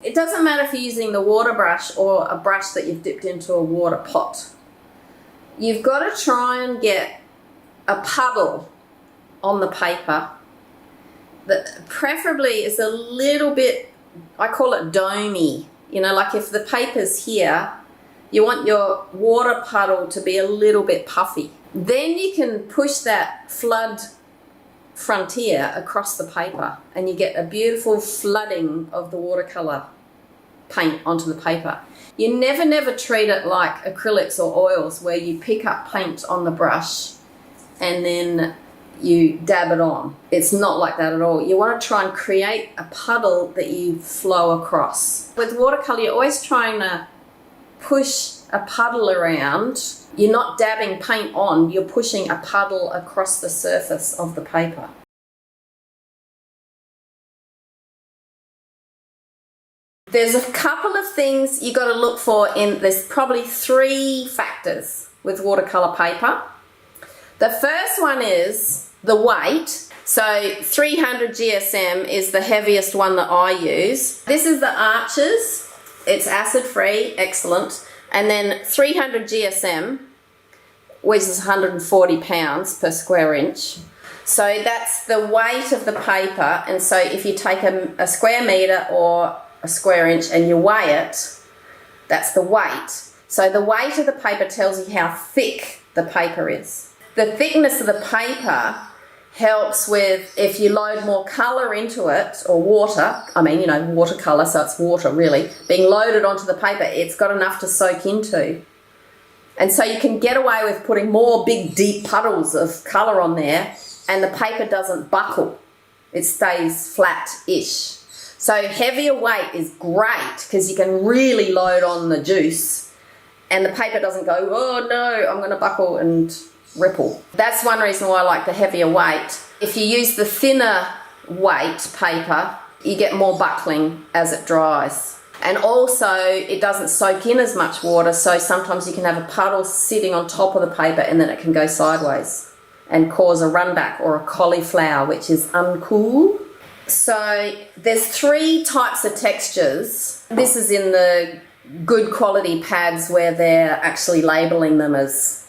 It doesn't matter if you're using the water brush or a brush that you've dipped into a water pot. You've got to try and get a puddle on the paper that preferably is a little bit, I call it domey. You know, like if the paper's here, you want your water puddle to be a little bit puffy. Then you can push that flood frontier across the paper and you get a beautiful flooding of the watercolor paint onto the paper. You never treat it like acrylics or oils where you pick up paint on the brush and then you dab it on. It's not like that at all. You want to try and create a puddle that you flow across. With watercolor, you're always trying to push a puddle around. You're not dabbing paint on, you're pushing a puddle across the surface of the paper. There's a couple of things you got to look for there's probably 3 factors with watercolor paper. The first one is the weight. So 300 GSM is the heaviest one that I use. This is the Arches. It's acid free, excellent. And then 300 GSM weighs 140 pounds per square inch. So that's the weight of the paper. And so if you take a square meter or a square inch and you weigh it, that's the weight. So the weight of the paper tells you how thick the paper is. The thickness of the paper helps with if you load more colour into it, or water, I mean, you know, watercolour, so it's water really, being loaded onto the paper, it's got enough to soak into. And so you can get away with putting more big, deep puddles of colour on there and the paper doesn't buckle. It stays flat-ish. So heavier weight is great because you can really load on the juice and the paper doesn't go, oh no, I'm going to buckle and ripple. That's one reason why I like the heavier weight. If you use the thinner weight paper, you get more buckling as it dries. And also it doesn't soak in as much water, so sometimes you can have a puddle sitting on top of the paper and then it can go sideways and cause a runback or a cauliflower, which is uncool. So there's 3 types of textures. This is in the good quality pads where they're actually labeling them as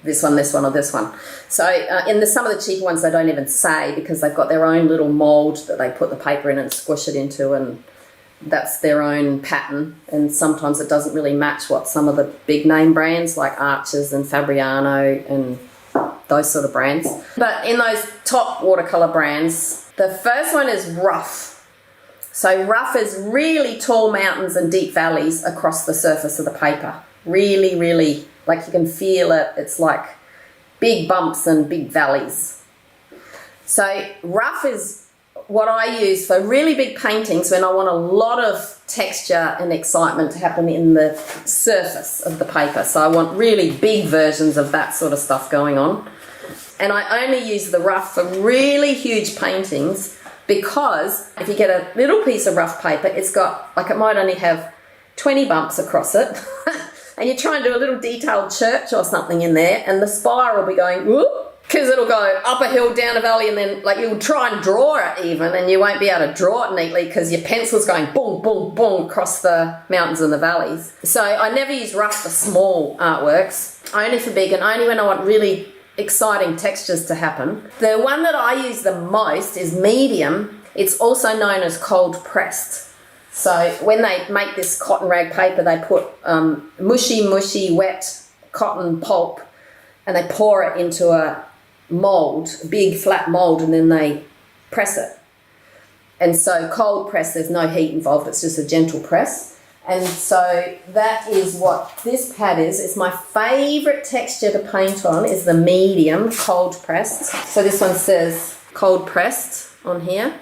this one, or this one. So in some of the cheaper ones they don't even say because they've got their own little mould that they put the paper in and squish it into, and that's their own pattern, and sometimes it doesn't really match what some of the big name brands like Arches and Fabriano and those sort of brands. But in those top watercolour brands, the first one is rough. So rough is really tall mountains and deep valleys across the surface of the paper. Really, really, like you can feel it. It's like big bumps and big valleys. So rough is what I use for really big paintings when I want a lot of texture and excitement to happen in the surface of the paper. So I want really big versions of that sort of stuff going on. And I only use the rough for really huge paintings because if you get a little piece of rough paper, it's got, like it might only have 20 bumps across it. And you try and do a little detailed church or something in there and the spire will be going, whoop, because it'll go up a hill, down a valley, and then like you'll try and draw it even and you won't be able to draw it neatly because your pencil's going boom, boom, boom across the mountains and the valleys. So I never use rough for small artworks, only for big and only when I want really exciting textures to happen. The one that I use the most is medium. It's also known as cold pressed. So when they make this cotton rag paper, they put mushy, wet cotton pulp and they pour it into a mould, a big flat mould, and then they press it. And so cold press, there's no heat involved, it's just a gentle press. And so that is what this pad is. It's my favourite texture to paint on is the medium cold pressed. So this one says cold pressed on here.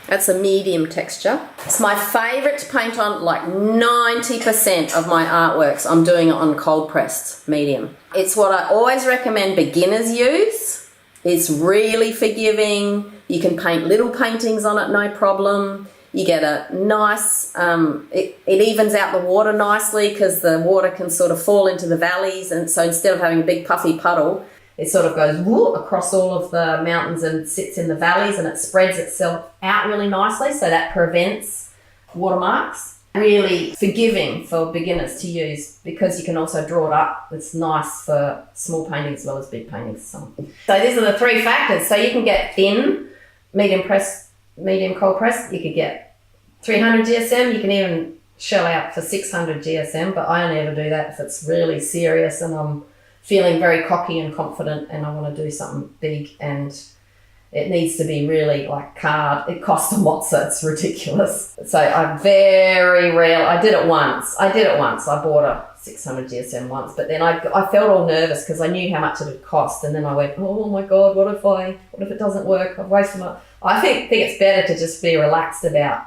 That's a medium texture. It's my favourite to paint on. Like 90% of my artworks, I'm doing it on cold pressed medium. It's what I always recommend beginners use. It's really forgiving. You can paint little paintings on it, no problem. You get a nice, it evens out the water nicely because the water can sort of fall into the valleys, and so instead of having a big puffy puddle, it sort of goes whoop, across all of the mountains and sits in the valleys, and it spreads itself out really nicely, so that prevents watermarks. really forgiving for beginners to use because you can also draw it up. It's nice for small paintings as well as big paintings. So these are the 3 factors. So you can get thin, medium press, medium cold press. You could get 300 GSM. You can even shell out for 600 GSM, but I only ever do that if it's really serious and I'm feeling very cocky and confident and I want to do something big and it needs to be really like card. It costs a lot, so it's ridiculous. So I very rarely, I did it once. I bought a 600 GSM once, but then I felt all nervous because I knew how much it would cost. And then I went, oh my God, what if it doesn't work? I've wasted my, I think it's better to just be relaxed about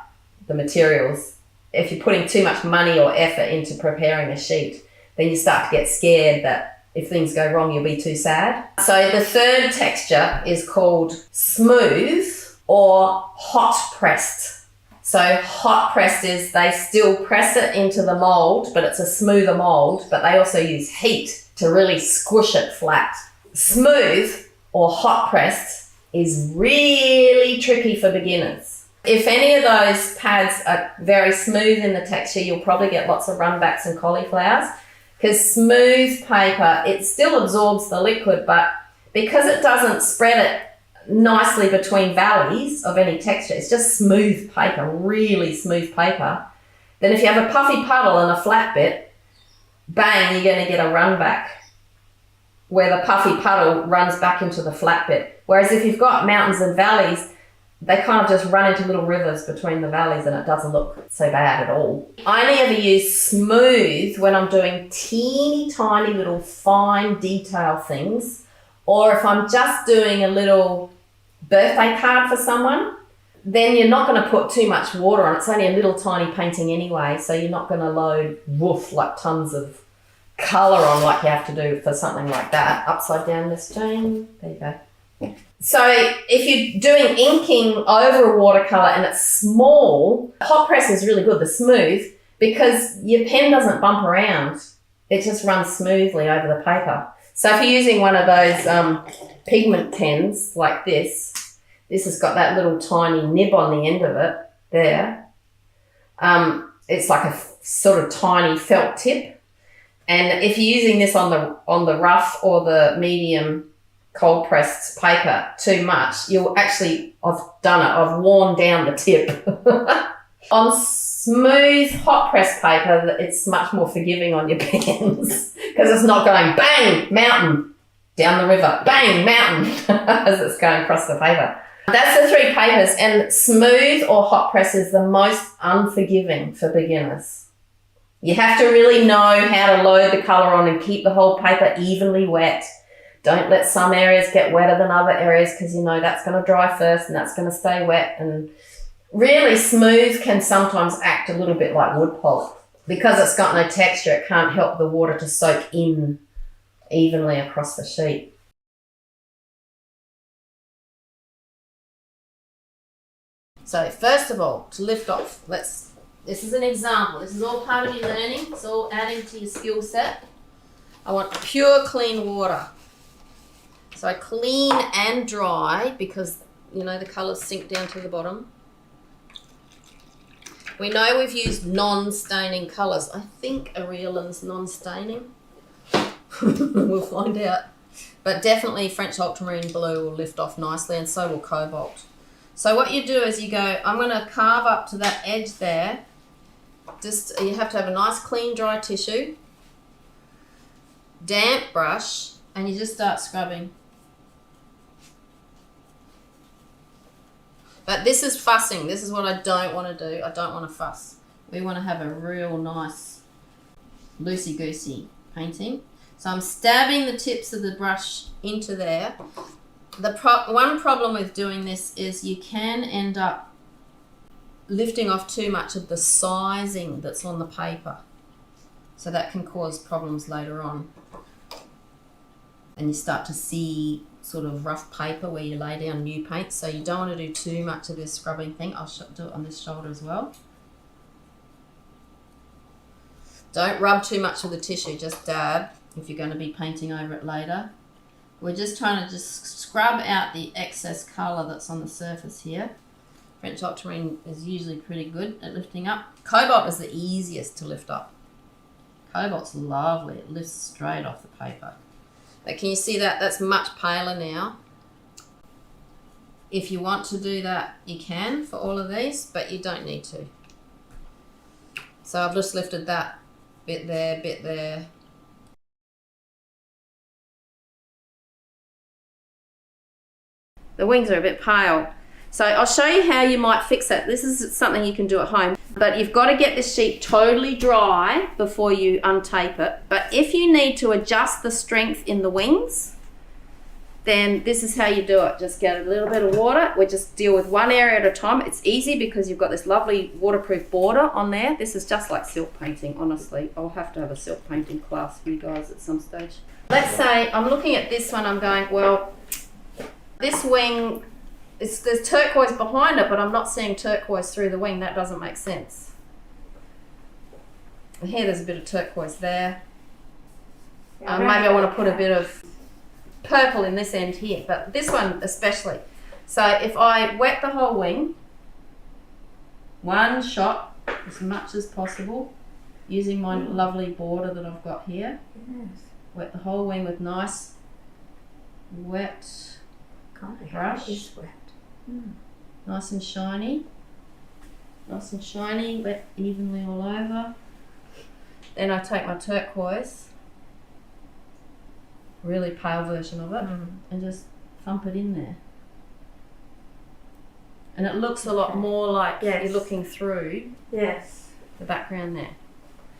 the materials. If you're putting too much money or effort into preparing a sheet, then you start to get scared that if things go wrong, you'll be too sad. So the third texture is called smooth or hot pressed. So hot pressed is they still press it into the mold, but it's a smoother mold, but they also use heat to really squish it flat. Smooth or hot pressed is really tricky for beginners. If any of those pads are very smooth in the texture, you'll probably get lots of runbacks and cauliflowers. Because smooth paper, it still absorbs the liquid, but because it doesn't spread it nicely between valleys of any texture, it's just smooth paper, really smooth paper, then if you have a puffy puddle and a flat bit, bang, you're going to get a run back where the puffy puddle runs back into the flat bit. Whereas if you've got mountains and valleys, they kind of just run into little rivers between the valleys and it doesn't look so bad at all. I only ever use smooth when I'm doing teeny tiny little fine detail things, or if I'm just doing a little birthday card for someone, then you're not going to put too much water on. It's only a little tiny painting anyway, so you're not going to load like tons of colour on like you have to do for something like that. Upside down this chain, there you go. So if you're doing inking over a watercolour and it's small, hot press is really good, the smooth, because your pen doesn't bump around. It just runs smoothly over the paper. So if you're using one of those pigment pens like this has got that little tiny nib on the end of it there. It's like a sort of tiny felt tip. And if you're using this on the rough or the medium cold pressed paper too much, you'll actually, I've done it, I've worn down the tip. On smooth hot pressed paper, it's much more forgiving on your pens because it's not going bang, mountain, down the river, bang, mountain, as it's going across the paper. That's the 3 papers, and smooth or hot press is the most unforgiving for beginners. You have to really know how to load the colour on and keep the whole paper evenly wet. Don't let some areas get wetter than other areas because you know that's going to dry first and that's going to stay wet. And really smooth can sometimes act a little bit like wood polish. Because it's got no texture, it can't help the water to soak in evenly across the sheet. So first of all, to lift off, this is an example. This is all part of your learning. It's all adding to your skill set. I want pure clean water. So clean and dry because, you know, the colours sink down to the bottom. We know we've used non-staining colours. I think Areolin's non-staining. We'll find out. But definitely French ultramarine blue will lift off nicely and so will cobalt. So what you do is you go, I'm going to carve up to that edge there. Just, you have to have a nice clean dry tissue, damp brush, and you just start scrubbing. But this is fussing. This is what I don't want to do. I don't want to fuss. We want to have a real nice loosey-goosey painting. So I'm stabbing the tips of the brush into there. One problem with doing this is you can end up lifting off too much of the sizing that's on the paper. So that can cause problems later on. And you start to see sort of rough paper where you lay down new paint. So you don't want to do too much of this scrubbing thing. I'll do it on this shoulder as well. Don't rub too much of the tissue, just dab if you're going to be painting over it later. We're just trying to just scrub out the excess colour that's on the surface here. French ultramarine is usually pretty good at lifting up. Cobalt is the easiest to lift up. Cobalt's lovely. It lifts straight off the paper. But can you see that? That's much paler now. If you want to do that, you can for all of these, but you don't need to. So I've just lifted that bit there, bit there. The wings are a bit pale. So I'll show you how you might fix that. This is something you can do at home. But you've got to get this sheet totally dry before you untape it. But if you need to adjust the strength in the wings, then this is how you do it. Just get a little bit of water. We just deal with one area at a time. It's easy because you've got this lovely waterproof border on there. This is just like silk painting, honestly. I'll have to have a silk painting class for you guys at some stage. Let's say I'm looking at this one, I'm going, well, this wing, there's turquoise behind it, but I'm not seeing turquoise through the wing. That doesn't make sense. And here there's a bit of turquoise there. Maybe I want to put a bit of purple in this end here, but this one especially. So if I wet the whole wing, one shot as much as possible, using my lovely border that I've got here. Yes. Wet the whole wing with nice wet brush. It's wet. Nice and shiny. Nice and shiny, wet evenly all over. Then I take my turquoise, really pale version of it, and just thump it in there. And it looks a lot more like you're looking through the background there.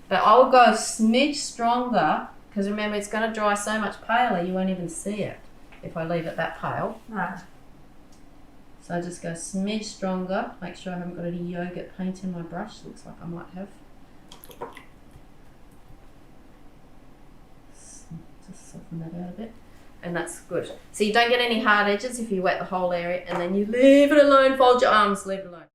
But I'll go a smidge stronger, because remember it's going to dry so much paler you won't even see it if I leave it that pale. No. So I just go a smidge stronger, make sure I haven't got any yogurt paint in my brush. Looks like I might have. Just soften that out a bit. And that's good. So you don't get any hard edges if you wet the whole area, and then you leave it alone, fold your arms, leave it alone.